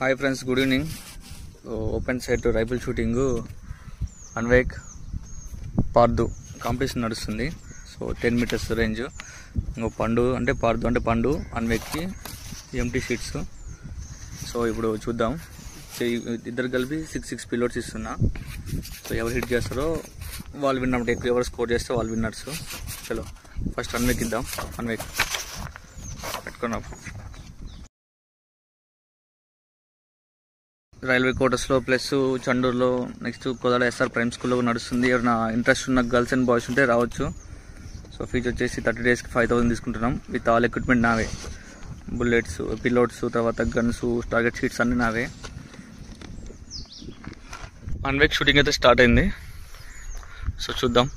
Hi friends, good evening. Open sight rifle shooting అన్వేక్ పార్దు competition నడుస్తుంది. So 10 meters range. ఇంకో పండు అంటే పార్దు అంటే పండు, అన్వేక్కి ఎంటీ షీట్స్. సో ఇప్పుడు చూద్దాం. ఇద్దరు కలిపి 6 పిల్లోడ్స్ ఇస్తున్నా. సో ఎవరు హిట్ చేస్తారో వాళ్ళు విన్నట్టు, ఎక్కువ ఎవరు స్కోర్ చేస్తే వాళ్ళు విన్నర్స్. చలో ఫస్ట్ అన్వేక్ ఇద్దాం. అన్వేక్ పెట్టుకున్నాం. రైల్వే క్వార్టర్స్లో ప్లస్ చండూరులో, నెక్స్ట్ కోదాడ ఎస్ఆర్ ప్రైమ్ స్కూల్లో నడుస్తుంది. ఎవరైనా ఇంట్రెస్ట్ ఉన్న గర్ల్స్ అండ్ బాయ్స్ ఉంటే రావచ్చు. సో ఫీజు వచ్చేసి 30 డేస్కి 5,000 తీసుకుంటున్నాం. విత్ ఆల్ ఎక్విప్మెంట్ నావే, బుల్లెట్స్, పిల్లోడ్స్, తర్వాత గన్స్, టార్గెట్ షీట్స్ అన్నీ నావే. అన్వేక్ షూటింగ్ అయితే స్టార్ట్ అయింది. సో చూద్దాం.